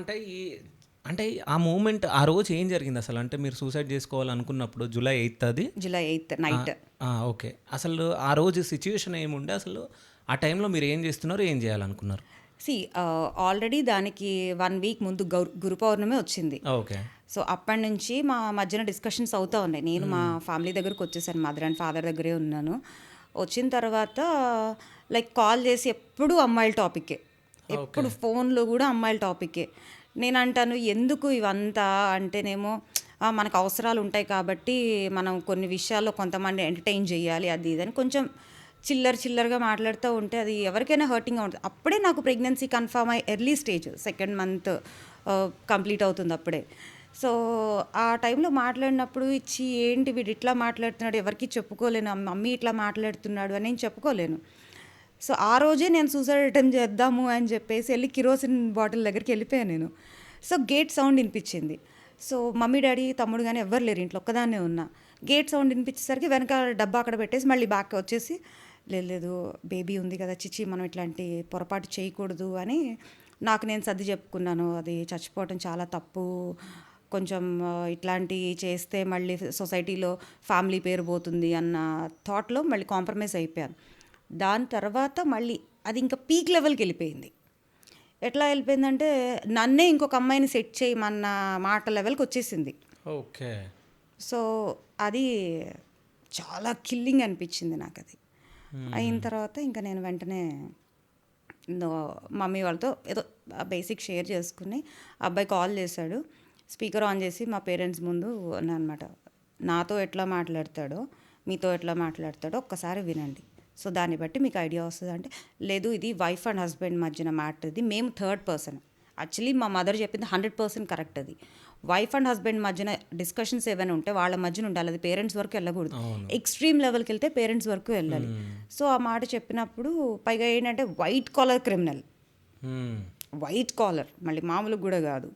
అంటే అంటే ఆ మూమెంట్ ఆ రోజు ఏం జరిగింది అసలు? అంటే మీరు సూసైడ్ చేసుకోవాలనుకున్నప్పుడు జూలై 8 అది? జూలై 8 ఆ! నైట్. ఓకే. అసలు ఆ రోజు సిట్యుయేషన్ ఏముండే అసలు? ఆ టైంలో మీరు ఏం చేస్తున్నారు? ఏం చేయాలనుకున్నారు? సి ఆల్రెడీ దానికి 1 వీక్ ముందు గురు పౌర్ణమి వచ్చింది. ఓకే. సో, అప్పటి నుంచి మా మధ్యన డిస్కషన్స్ అవుతా ఉన్నాయి. నేను మా ఫ్యామిలీ దగ్గరికి వచ్చేసాను. మదర్ అండ్ ఫాదర్ దగ్గరే ఉన్నాను. వచ్చిన తర్వాత లైక్ కాల్ చేసి ఎప్పుడు అమ్మాయిల టాపిక్కే. ఓకే. ఎప్పుడు ఫోన్‌లో గూడా అమ్మాయిల టాపిక్కే. నేనంటాను ఎందుకు ఇవంతా అంటేనేమో మనకు అవసరాలు ఉంటాయి కాబట్టి మనం కొన్ని విషయాల్లో కొంతమంది ఎంటర్‌టైన్ చేయాలి అది ఇది అని కొంచెం చిల్లరగా మాట్లాడుతూ ఉంటే అది ఎవరికైనా హర్టింగ్‌గా ఉంటది. అప్పుడే నాకు ప్రెగ్నెన్సీ కన్ఫర్మ్ అయ్యి early stage second month complete అవుతుంది అప్పుడే. సో, ఆ టైంలో మాట్లాడినప్పుడు ఏంటి వీడు ఇట్లా మాట్లాడుతున్నాడు ఎవరికీ చెప్పుకోలేను. మమ్మీ ఇట్లా మాట్లాడుతున్నాడు అని నేను చెప్పుకోలేను. సో, ఆ రోజే నేను సూసైడ్ అటెంప్ట్ చేద్దాము అని చెప్పేసి వెళ్ళి కిరోసిన్ బాటిల్ దగ్గరికి వెళ్ళిపోయాను నేను. సో, గేట్ సౌండ్ వినిపించింది. సో, మమ్మీ, డ్యాడీ, తమ్ముడు గానీ ఎవ్వరు లేరు ఇంట్లో. ఒక్కదాన్నే ఉన్నా. గేట్ సౌండ్ వినిపించేసరికి వెనకాల డబ్బా అక్కడ పెట్టేసి మళ్ళీ బ్యాక్ వచ్చేసి లేదు బేబీ ఉంది కదా! చిచి మనం ఇట్లాంటి పొరపాటు చేయకూడదు అని నాకు నేను సర్ది చెప్పుకున్నాను. అది చచ్చిపోవటం చాలా తప్పు. కొంచెం ఇట్లాంటియి చేస్తే మళ్ళీ సొసైటీలో ఫ్యామిలీ పేరు పోతుంది అన్న థాట్‌లో మళ్ళీ కాంప్రమైజ్ అయిపోయాను. దాని తర్వాత మళ్ళీ అది ఇంకా పీక్ లెవెల్‌కి వెళ్ళిపోయింది. ఎట్లా వెళ్ళిపోయిందంటే నన్నే ఇంకొక అమ్మాయిని సెట్ చేయమన్న మాట లెవెల్‌కి వచ్చేసింది. ఓకే. సో, అది చాలా కిల్లింగ్ అనిపించింది నాకది. అయిన తర్వాత ఇంకా నేను వెంటనే నో మమ్మీ వాళ్ళతో ఏదో బేసిక్ షేర్ చేసుకుని అబ్బాయి కాల్ చేశాడు. స్పీకర్ ఆన్ చేసి మా పేరెంట్స్ ముందు అన్నానమాట. నాతో ఎట్లా మాట్లాడతాడో, మీతో ఎట్లా మాట్లాడతాడో ఒక్కసారి వినండి. సో, దాన్ని బట్టి మీకు ఐడియా వస్తదంటే, లేదు ఇది వైఫ్ అండ్ హస్బెండ్ మధ్యన మ్యాటర్ ఇది. మేము థర్డ్ పర్సన్. యాక్చువల్లీ మా మదర్ చెప్పింది 100% కరెక్ట్ అది. వైఫ్ అండ్ హస్బెండ్ మధ్యన డిస్కషన్స్ ఏవైనా ఉంటే వాళ్ళ మధ్యన ఉండాలి. అది పేరెంట్స్ వరకు వెళ్ళకూడదు. అవును. ఎక్స్‌ట్రీమ్ లెవెల్‌కి వెళ్తే పేరెంట్స్ వరకు వెళ్ళాలి. సో, ఆ మాట చెప్పినప్పుడు పైగా ఏంటంటే వైట్ కాలర్ క్రిమినల్. హ్మ్. వైట్ కాలర్ మళ్ళీ మామూలుగా కూడా కాదు.